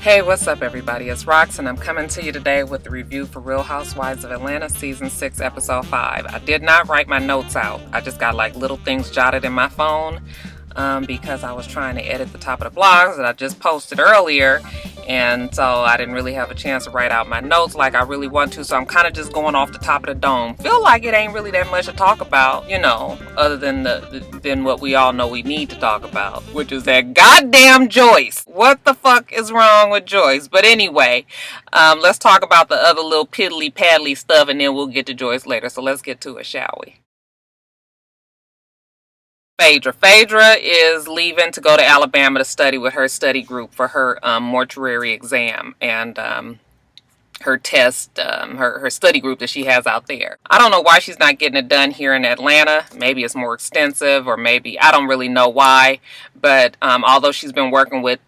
Hey, what's up everybody? It's Rox and I'm coming to you today with the review for Real Housewives of Atlanta Season 6, Episode 5. I did not write my notes out. I just got like little things jotted in my phone because I was trying to edit the top of the blogs that I just posted earlier. And so I didn't really have a chance to write out my notes like I really want to. So I'm kind of just going off the top of the dome. Feel like it ain't really that much to talk about, you know, other than what we all know we need to talk about, which is that goddamn Joyce. What the fuck is wrong with Joyce? But anyway, let's talk about the other little piddly paddly stuff and then we'll get to Joyce later. So let's get to it, shall we? Phaedra is leaving to go to Alabama to study with her study group for her mortuary exam and her test, her study group that she has out there. I don't know why she's not getting it done here in Atlanta. Maybe it's more extensive or maybe, I don't really know why. But although she's been working with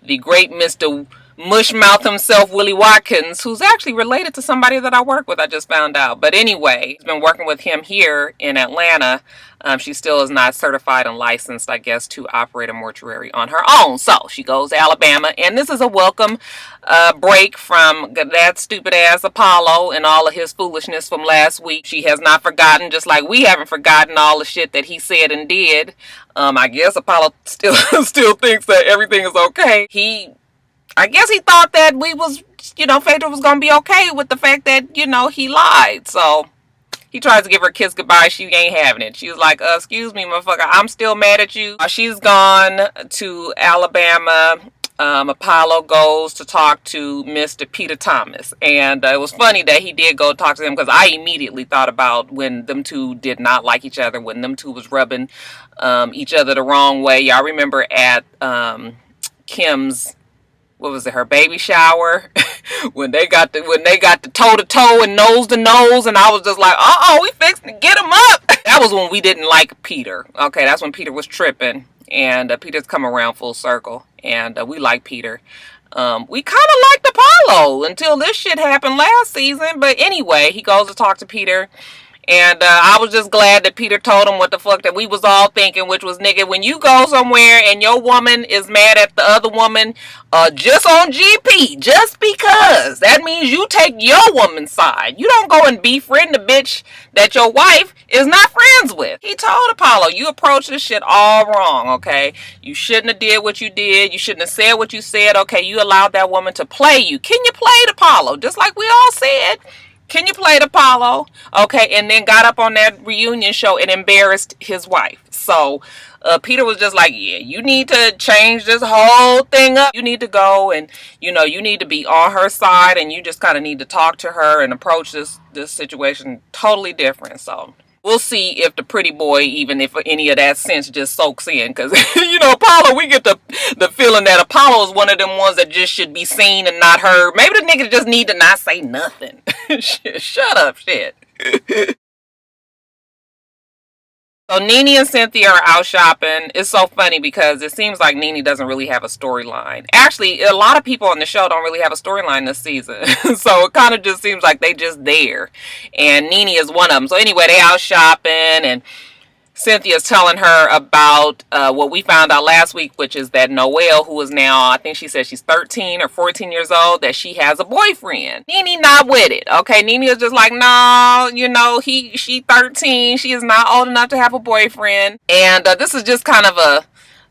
the great Mr. Mushmouth himself, Willie Watkins, who's actually related to somebody that I work with, I just found out. But anyway, she's been working with him here in Atlanta. She still is not certified and licensed, I guess, to operate a mortuary on her own. So she goes to Alabama, and this is a welcome break from that stupid ass Apollo and all of his foolishness from last week. She has not forgotten, just like we haven't forgotten all the shit that he said and did. I guess Apollo still thinks that everything is okay. I guess he thought that we was, Phaedra was going to be okay with the fact that, he lied. So he tries to give her a kiss goodbye. She ain't having it. She was like, excuse me, motherfucker, I'm still mad at you. She's gone to Alabama. Apollo goes to talk to Mr. Peter Thomas. And it was funny that he did go talk to him because I immediately thought about when them two did not like each other, when them two was rubbing each other the wrong way. Y'all remember at Kim's, what was it, her baby shower, when they got the toe to toe and nose to nose, and I was just like, we fixing to get him up. That was when we didn't like Peter. Okay, that's when Peter was tripping, and Peter's come around full circle, and we like Peter. We kind of liked Apollo until this shit happened last season, but anyway, he goes to talk to Peter. And I was just glad that Peter told him what the fuck that we was all thinking, which was, nigga, when you go somewhere and your woman is mad at the other woman, just on GP, just because, that means you take your woman's side. You don't go and befriend the bitch that your wife is not friends with. He told Apollo, you approached this shit all wrong, okay? You shouldn't have did what you did. You shouldn't have said what you said, okay? You allowed that woman to play you. Can you play the Apollo? Just like we all said. Can you play the Apollo? Okay, and then got up on that reunion show and embarrassed his wife. So Peter was just like, yeah, you need to change this whole thing up. You need to go and, you need to be on her side, and you just kind of need to talk to her and approach this situation totally different. So we'll see if the pretty boy, even if any of that sense just soaks in. Because, Apollo, we get the feeling that Apollo is one of them ones that just should be seen and not heard. Maybe the nigga just need to not say nothing. Shut up, shit. So Nene and Cynthia are out shopping. It's so funny because it seems like Nene doesn't really have a storyline. Actually, a lot of people on the show don't really have a storyline this season. So it kind of just seems like they just there. And Nene is one of them. So anyway, they out shopping and Cynthia's telling her about what we found out last week, which is that Noelle, who is now, I think she said she's 13 or 14 years old, that she has a boyfriend. Nene not with it. Okay, Nene is just like, no, she 13. She is not old enough to have a boyfriend. And this is just kind of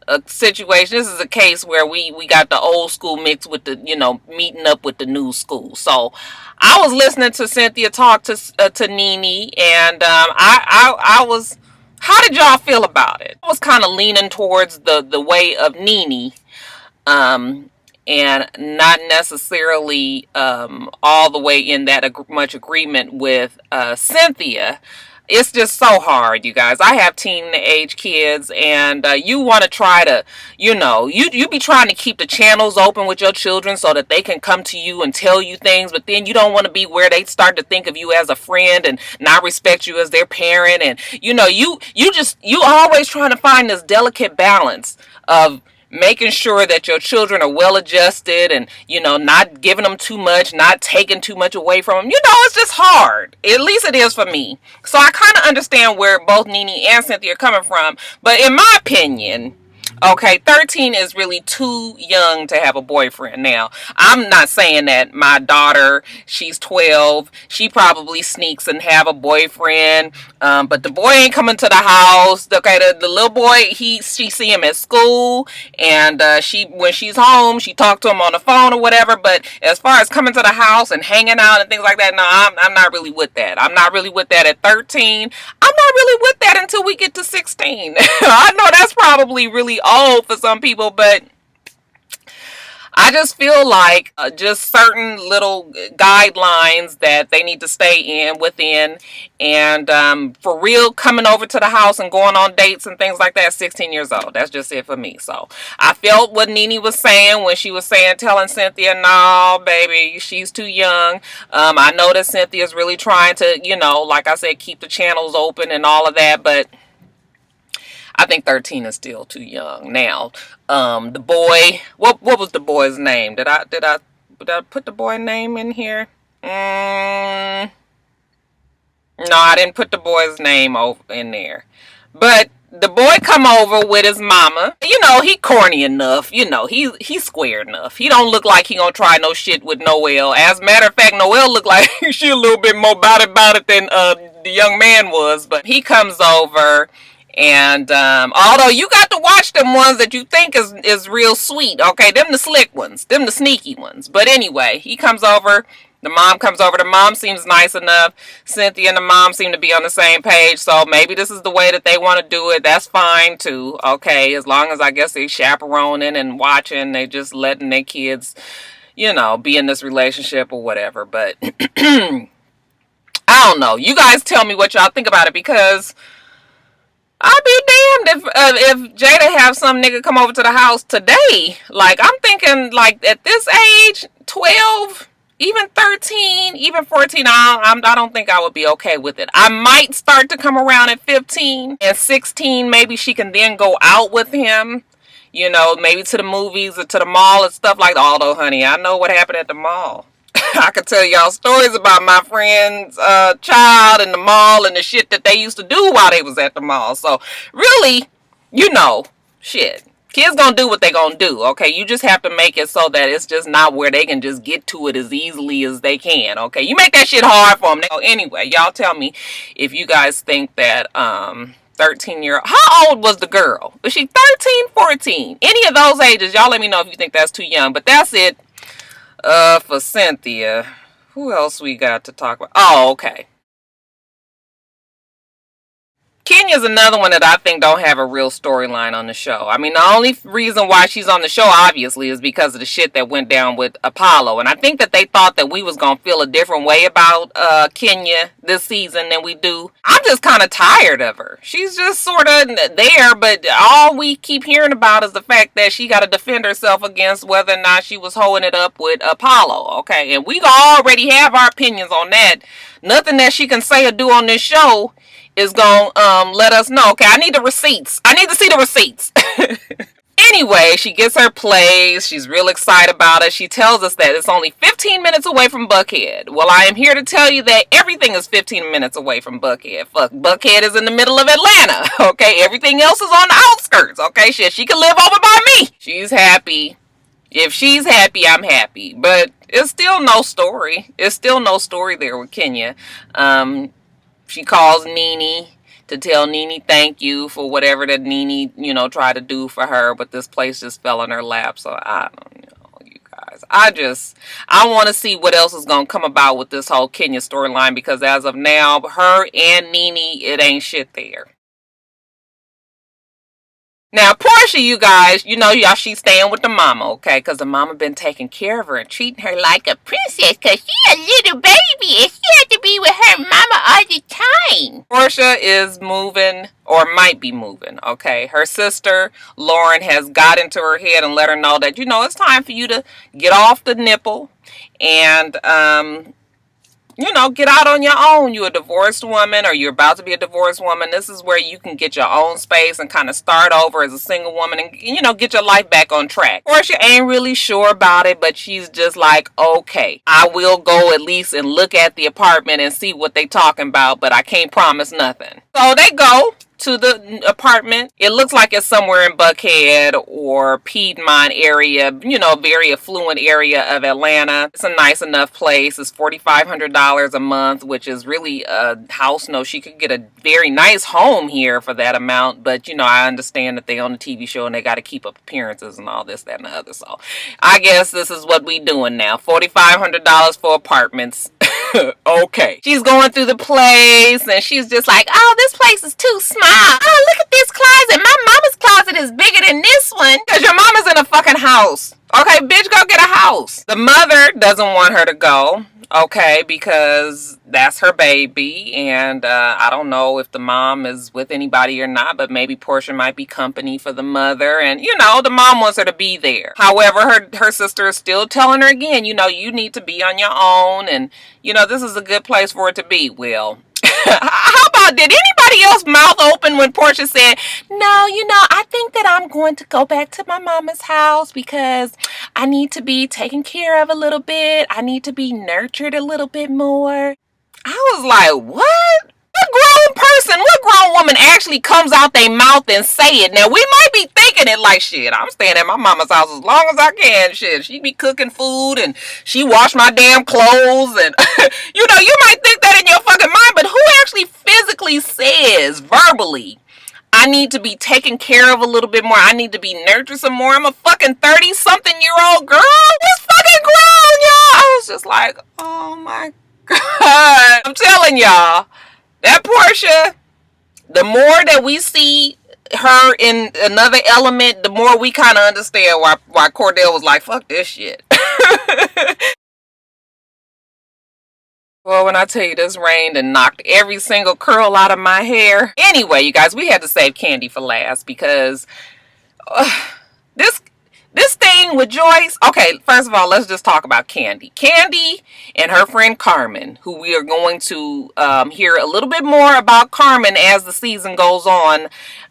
a situation. This is a case where we got the old school mixed with the, meeting up with the new school. So I was listening to Cynthia talk to Nene, and I was... How did y'all feel about it? I was kind of leaning towards the way of Nene, and not necessarily all the way in that much agreement with Cynthia. It's just so hard, you guys. I have teenage kids, and you want to try to, you be trying to keep the channels open with your children so that they can come to you and tell you things, but then you don't want to be where they start to think of you as a friend and not respect you as their parent. And, you always trying to find this delicate balance of making sure that your children are well adjusted and, not giving them too much, not taking too much away from them. It's just hard. At least it is for me. So I kind of understand where both Nene and Cynthia are coming from. But in my opinion, Okay, 13 is really too young to have a boyfriend. Now, I'm not saying that my daughter, she's 12, she probably sneaks and have a boyfriend, but the boy ain't coming to the house. Okay, the little boy, she see him at school, and she when she's home, she talk to him on the phone or whatever, but as far as coming to the house and hanging out and things like that, no, I'm not really with that. I'm not really with that at 13. I'm not really with that until we get to 16. I know that's probably really old for some people, but I just feel like just certain little guidelines that they need to stay within, and for real, coming over to the house and going on dates and things like that. 16 years old. That's just it for me. So I felt what Nene was saying when she was telling Cynthia, "No, baby, she's too young." I know that Cynthia's really trying to, like I said, keep the channels open and all of that, but I think 13 is still too young. Now, the boy, what was the boy's name? Did I put the boy name in here? No, I didn't put the boy's name over in there. But the boy come over with his mama. He corny enough. He's square enough. He don't look like he gonna try no shit with Noelle. As a matter of fact, Noelle look like she a little bit more about it than the young man was. But he comes over. And although you got to watch them ones that you think is real sweet, okay, them the slick ones, them the sneaky ones. But anyway, he comes over, the mom comes over, the mom seems nice enough. Cynthia and the mom seem to be on the same page, so maybe this is the way that they want to do it. That's fine too, okay, as long as I guess they chaperoning and watching, they just letting their kids, be in this relationship or whatever. But I don't know. You guys tell me what y'all think about it, because I'll be damned if Jada have some nigga come over to the house today. Like, I'm thinking, like, at this age, 12, even 13, even 14, I don't think I would be okay with it. I might start to come around at 15 and 16. Maybe she can then go out with him, maybe to the movies or to the mall and stuff like that. Although, honey, I know what happened at the mall. I could tell y'all stories about my friend's child in the mall and the shit that they used to do while they was at the mall. So, really, shit. Kids gonna do what they gonna do, okay? You just have to make it so that it's just not where they can just get to it as easily as they can, okay? You make that shit hard for them. Anyway, y'all tell me if you guys think that 13-year-old... How old was the girl? Was she 13, 14? Any of those ages, y'all let me know if you think that's too young. But that's it. For Cynthia. Who else we got to talk about? Oh, okay. Kenya's another one that I think don't have a real storyline on the show. I mean, the only reason why she's on the show, obviously, is because of the shit that went down with Apollo. And I think that they thought that we was going to feel a different way about Kenya this season than we do. I'm just kind of tired of her. She's just sort of there, but all we keep hearing about is the fact that she got to defend herself against whether or not she was holding it up with Apollo, okay? And we already have our opinions on that. Nothing that she can say or do on this show is going to let us know. Okay, I need the receipts. I need to see the receipts. Anyway, she gets her plays. She's real excited about it. She tells us that it's only 15 minutes away from Buckhead. Well, I am here to tell you that everything is 15 minutes away from Buckhead. Fuck, Buckhead is in the middle of Atlanta. Okay, everything else is on the outskirts. Okay, shit, she can live over by me. She's happy. If she's happy, I'm happy. But it's still no story. It's still no story there with Kenya. She calls Nene to tell Nene thank you for whatever that Nene, tried to do for her, but this place just fell in her lap. So I don't know, you guys. I want to see what else is going to come about with this whole Kenya storyline, because as of now, her and Nene, it ain't shit there. Now, Portia, you guys, y'all, she's staying with the mama, okay? Because the mama been taking care of her and treating her like a princess, because she a little baby and she had to be with her mama all the time. Portia is moving, or might be moving, okay? Her sister, Lauren, has got into her head and let her know that, it's time for you to get off the nipple and, get out on your own. You're a divorced woman, or you're about to be a divorced woman. This is where you can get your own space and kind of start over as a single woman and, get your life back on track. Portia ain't really sure about it, but she's just like, okay, I will go at least and look at the apartment and see what they talking about, but I can't promise nothing. So they go to the apartment. It looks like it's somewhere in Buckhead or Piedmont area, you know, very affluent area of Atlanta. It's a nice enough place. It's $4,500 a month, which is really a house. No, she could get a very nice home here for that amount. But, you know, I understand that they own a TV show and they got to keep up appearances and all this, that, and the other. So I guess this is what we doing now. $4,500 for apartments. Okay. She's going through the place and she's just like, oh, this place is too small. Oh, look at this closet. My mama's closet is bigger than this one. Because your mama's in a fucking house. Okay, bitch, go get a house. The mother doesn't want her to go. Okay, because that's her baby, and I don't know if the mom is with anybody or not, but maybe Portia might be company for the mother, and, you know, the mom wants her to be there. However, her sister is still telling her again, you know, you need to be on your own, and, you know, this is a good place for it to be. Well, how about, did anybody else mouth open when Portia said, no, you know, I think that I'm going to go back to my mama's house because I need to be taken care of a little bit. I need to be nurtured a little bit more. I was like, what? What grown person, what grown woman actually comes out their mouth and say it? Now, we might be thinking it like, shit, I'm staying at my mama's house as long as I can. Shit, she be cooking food and she wash my damn clothes. And, you know, you might think that in your fucking mind, but who actually physically says verbally, I need to be taken care of a little bit more. I need to be nurtured some more. I'm a fucking 30-something-year-old girl. It's fucking grown, y'all. I was just like, oh my God. I'm telling y'all, that Portia, the more that we see her in another element, the more we kind of understand why Cordell was like, fuck this shit. Well, when I tell you this rained and knocked every single curl out of my hair. Anyway, you guys, we had to save Kandi for last because this thing with Joyce. Okay, first of all, let's just talk about Kandi. Kandi and her friend Carmen, who we are going to hear a little bit more about Carmen as the season goes on,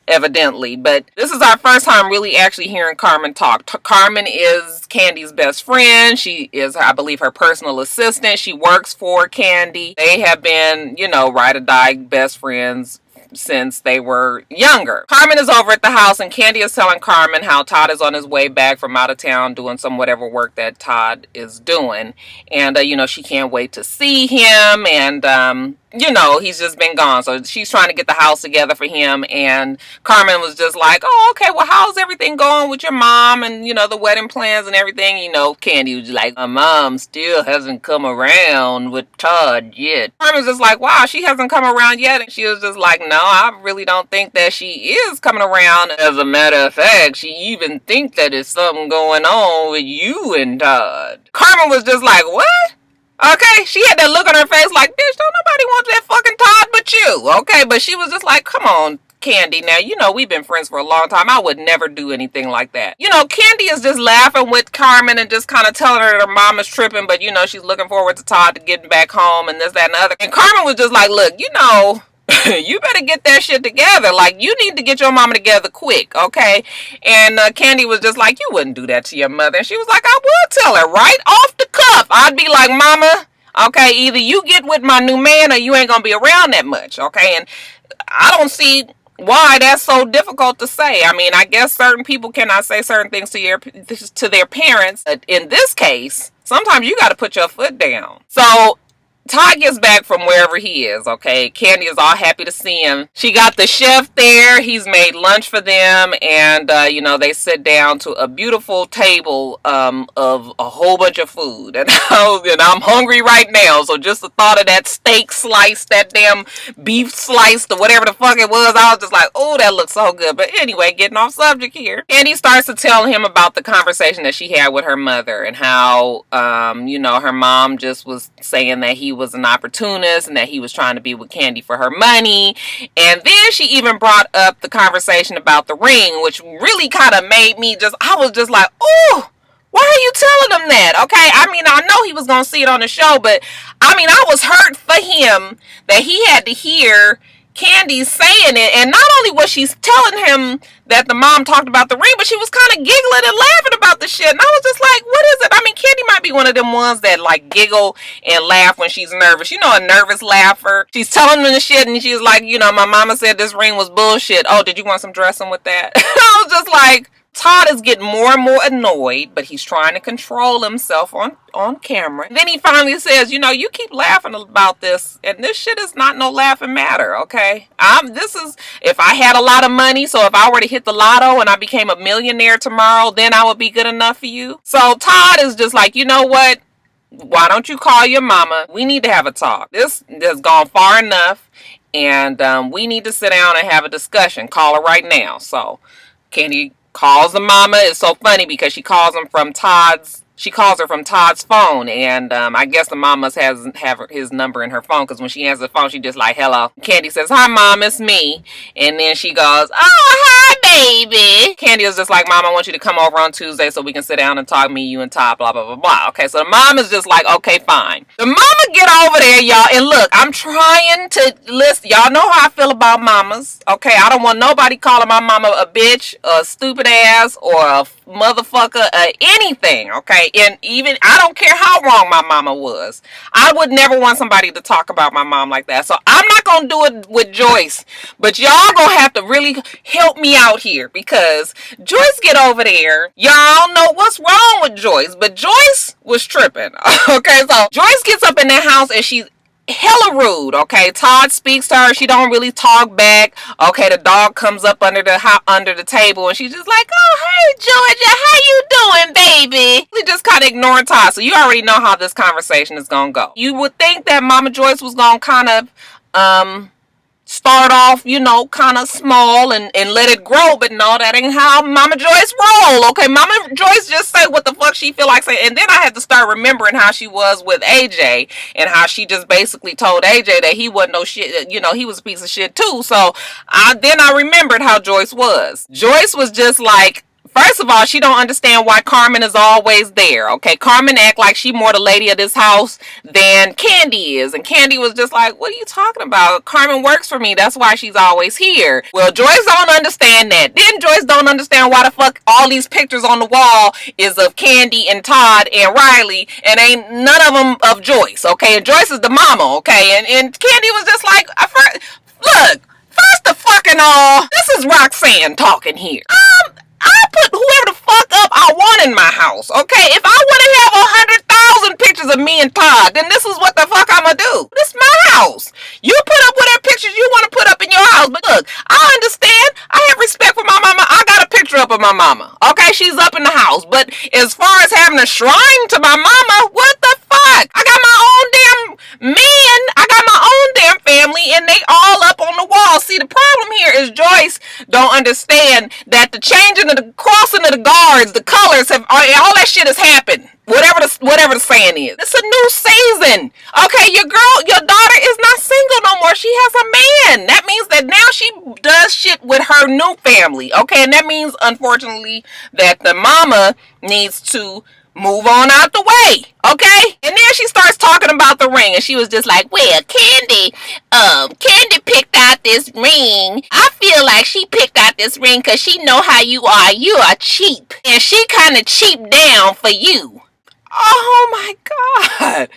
evidently. But this is our first time really actually hearing Carmen talk. Carmen is Kandi's best friend. She is, I believe, her personal assistant. She works for Kandi. They have been, you know, ride or die best friends since they were younger. Carmen is over at the house and Kandi is telling Carmen how Todd is on his way back from out of town doing some whatever work that Todd is doing. And, you know, she can't wait to see him. And, you know, he's just been gone. So she's trying to get the house together for him. And Carmen was just like, oh, okay, well, how's everything going with your mom and, you know, the wedding plans and everything? You know, Kandi was like, my mom still hasn't come around with Todd yet. Carmen's just like, wow, she hasn't come around yet. And she was just like, no, I really don't think that she is coming around. As a matter of fact, she even thinks that there's something going on with you and Todd. Carmen was just like, what? Okay, she had that look on her face like, bitch, don't nobody want that fucking Todd but you. Okay, but she was just like, come on, Kandi. Now, you know, we've been friends for a long time. I would never do anything like that. You know, Kandi is just laughing with Carmen and just kind of telling her her mom is tripping, but, you know, she's looking forward to Todd to getting back home and this, that, and the other. And Carmen was just like, look, you know, you better get that shit together. Like, you need to get your mama together quick, okay? And Kandi was just like, you wouldn't do that to your mother. And she was like, I will tell her right off the cuff. I'd be like, mama, okay, either you get with my new man or you ain't gonna be around that much, okay? And I don't see why that's so difficult to say. I mean, I guess certain people cannot say certain things to their parents. But in this case, sometimes you got to put your foot down. So Todd gets back from wherever he is, okay? Kandi is all happy to see him. She got the chef there. He's made lunch for them. And, you know, they sit down to a beautiful table of a whole bunch of food. And I'm hungry right now. So just the thought of that steak slice, that damn beef slice, or whatever the fuck it was, I was just like, oh, that looks so good. But anyway, getting off subject here. Kandi starts to tell him about the conversation that she had with her mother and how, you know, her mom just was saying that he was an opportunist and that he was trying to be with Kandi for her money. And then she even brought up the conversation about the ring, which really kind of made me I was just like, oh, why are you telling him that? Okay, I mean, I know he was going to see it on the show, but I mean, I was hurt for him that he had to hear Candy's saying it, and not only was she telling him that the mom talked about the ring, but she was kind of giggling and laughing about the shit. And I was just like, what is it? I mean, Candy might be one of them ones that like giggle and laugh when she's nervous. You know, a nervous laugher. She's telling him the shit, and she's like, you know, my mama said this ring was bullshit. Oh, did you want some dressing with that? I was just like, Todd is getting more and more annoyed, but he's trying to control himself on camera. Then he finally says, you know, you keep laughing about this, and this shit is not no laughing matter, okay? This is, if I had a lot of money, so if I were to hit the lotto and I became a millionaire tomorrow, then I would be good enough for you. So Todd is just like, you know what? Why don't you call your mama? We need to have a talk. This has gone far enough, and we need to sit down and have a discussion. Call her right now. So Candy calls the mama. It's so funny because she calls her from Todd's phone, and I guess the mom must have his number in her phone, because when she answers the phone, she just like, hello. Candy says, hi mom, it's me. And then she goes, oh, hi baby. Candy is just like, mom, I want you to come over on Tuesday so we can sit down and talk, me, you, and Todd, blah blah blah blah. Okay, so the mom is just like, okay, fine. The mama get over there, y'all, and look, I'm trying to listen. Y'all know how I feel about mamas. Okay, I don't want nobody calling my mama a bitch, a stupid ass, or a motherfucker, anything. Okay, and even I don't care how wrong my mama was, I would never want somebody to talk about my mom like that. So I'm not gonna do it with Joyce, but y'all gonna have to really help me out here, because Joyce get over there. Y'all know what's wrong with Joyce, but Joyce was tripping. Okay, so Joyce gets up in that house and she's hella rude. Okay, Todd speaks to her, she don't really talk back. Okay, the dog comes up under the table, and she's just like, oh hey Georgia, how you doing baby? We just kind of ignoring Todd. So you already know how this conversation is gonna go. You would think that Mama Joyce was gonna kind of start off, you know, kind of small and let it grow, but no, that ain't how Mama Joyce roll. Okay, Mama Joyce just say what the fuck she feel like saying. And then I had to start remembering how she was with AJ, and how she just basically told AJ that he wasn't no shit, you know, he was a piece of shit too. So then I remembered how Joyce was. Joyce was just like, first of all, she don't understand why Carmen is always there. Okay, Carmen act like she more the lady of this house than Candy is. And Candy was just like, what are you talking about? Carmen works for me. That's why she's always here. Well, Joyce don't understand that. Then Joyce don't understand why the fuck all these pictures on the wall is of Candy and Todd and Riley, and ain't none of them of Joyce. Okay, and Joyce is the mama. Okay, and Candy was just like, look, first of fucking all, this is Roxanne talking here. I put whoever the fuck up I want in my house, okay? If I want to have 100,000 pictures of me and Todd, then this is what the fuck I'ma do. This is my house. You put up whatever pictures you want to put up in your house, but look, I understand. I have respect for my mama. I got a picture up of my mama, okay? She's up in the house, but as far as having a shrine to my mama, what the fuck? I got my own damn man. I got my own damn family, and they all up on the wall. See, the problem here is Joyce don't understand that the changing of the crossing of the guards, the colors, have all that shit has happened. Whatever the saying is, it's a new season. Okay, your daughter is not single no more. She has a man. That means that now she does shit with her new family. Okay, and that means, unfortunately, that the mama needs to move on out the way, okay? And then she starts talking about the ring, and she was just like, well, Candy picked out this ring. I feel like she picked out this ring because she know how you are. You are cheap, and she kind of cheap down for you. Oh my God.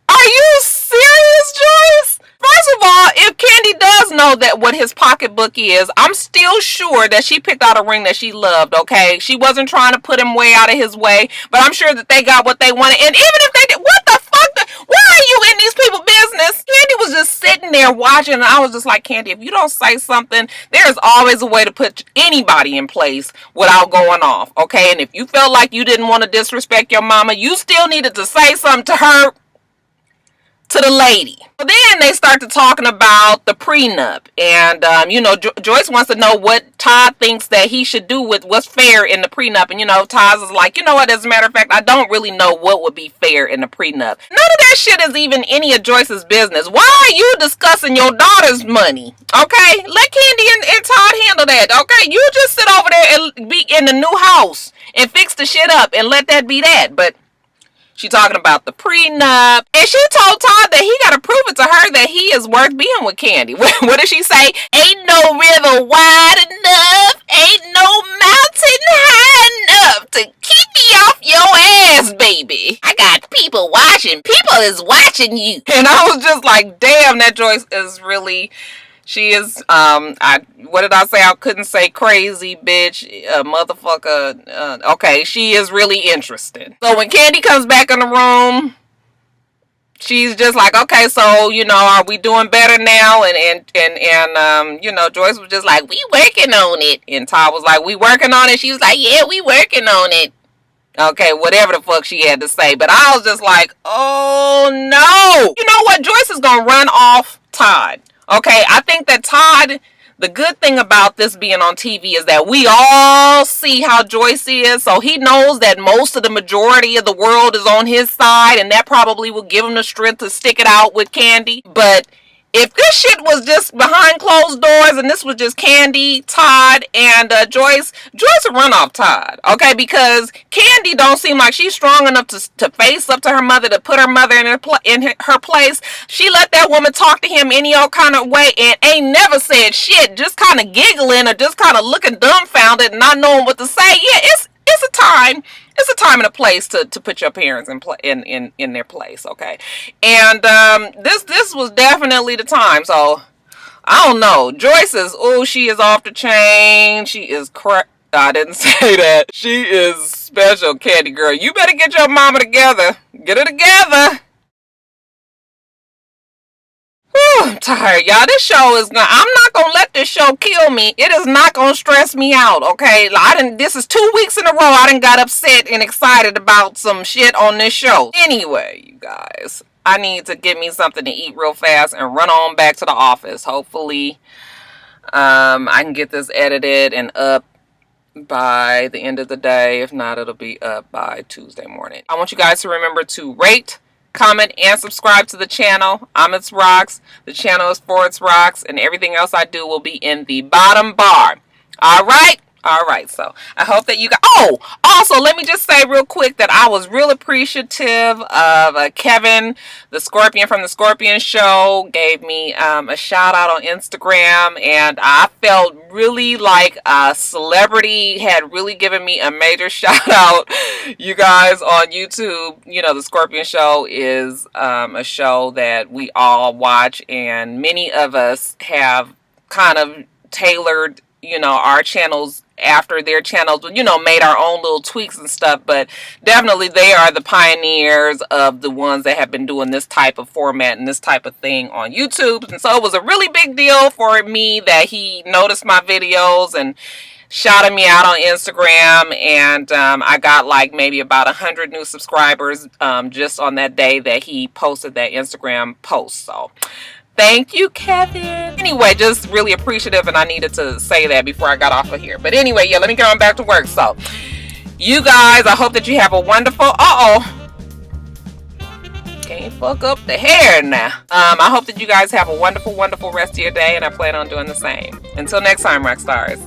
Are you serious, Joyce? First of all, if Candy does know that what his pocketbook is, I'm still sure that she picked out a ring that she loved, okay? She wasn't trying to put him way out of his way, but I'm sure that they got what they wanted. And even if they did, what the fuck? Why are you in these people's business? Candy was just sitting there watching, and I was just like, Candy, if you don't say something, there's always a way to put anybody in place without going off, okay? And if you felt like you didn't want to disrespect your mama, you still needed to say something to her, to the lady. So then they start to talking about the prenup, and you know, Joyce wants to know what Todd thinks that he should do with what's fair in the prenup. And you know, Todd is like, you know what, as a matter of fact, I don't really know what would be fair in the prenup. None of that shit is even any of Joyce's business. Why are you discussing your daughter's money? Okay, let Candy and Todd handle that. Okay, you just sit over there and be in the new house and fix the shit up and let that be that. But She talking about the prenup. And she told Todd that he got to prove it to her that he is worth being with Candy. What did she say? Ain't no river wide enough. Ain't no mountain high enough to keep me off your ass, baby. I got people watching. People is watching you. And I was just like, damn, that Joyce is really... She is, what did I say? I couldn't say crazy, bitch, motherfucker. Okay, she is really interested. So when Candy comes back in the room, she's just like, okay, so, you know, are we doing better now? And you know, Joyce was just like, we working on it. And Todd was like, we working on it? She was like, yeah, we working on it. Okay, whatever the fuck she had to say. But I was just like, oh, no. You know what? Joyce is going to run off Todd. Okay, I think that Todd, the good thing about this being on TV is that we all see how Joyce is. So he knows that most of the majority of the world is on his side. And that probably will give him the strength to stick it out with Candy. But if this shit was just behind closed doors and this was just Candy, Todd, and Joyce would run off Todd, okay? Because Candy don't seem like she's strong enough to face up to her mother, to put her mother in her place. She let that woman talk to him any old kind of way and ain't never said shit, just kind of giggling or just kind of looking dumbfounded and not knowing what to say. Yeah, it's a time. It's a time and a place to put your parents in their place, okay? And this was definitely the time. So I don't know. Joyce is, oh, she is off the chain. She is I didn't say that. She is special, Candy girl. You better get your mama together. Get her together. Whew, I'm tired, y'all. This show is gonna... I'm not gonna let this show kill me. It is not gonna stress me out, okay? This is 2 weeks in a row I done got upset and excited about some shit on this show. Anyway, you guys, I need to get me something to eat real fast and run on back to the office. Hopefully, I can get this edited and up by the end of the day. If not, it'll be up by Tuesday morning. I want you guys to remember to rate, comment, and subscribe to the channel. I'm itsrox. The channel is for itsrox, and everything else I do will be in the bottom bar. All right? All right, so I hope that you guys... Oh, also, let me just say real quick that I was real appreciative of Kevin, the Scorpion from the Scorpion Show, gave me a shout out on Instagram, and I felt really like a celebrity had really given me a major shout out. You guys on YouTube, you know, the Scorpion Show is a show that we all watch, and many of us have kind of tailored, you know, our channels after their channels, you know, made our own little tweaks and stuff, but definitely they are the pioneers of the ones that have been doing this type of format and this type of thing on YouTube. And so it was a really big deal for me that he noticed my videos and shouted me out on Instagram, and I got like maybe about 100 new subscribers just on that day that he posted that Instagram post. So thank you, Kevin. Anyway, just really appreciative, and I needed to say that before I got off of here. But anyway, yeah, let me get on back to work. So, you guys, I hope that you have a wonderful... Can't fuck up the hair now. I hope that you guys have a wonderful, wonderful rest of your day, and I plan on doing the same. Until next time, Roxstars.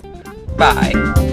Bye.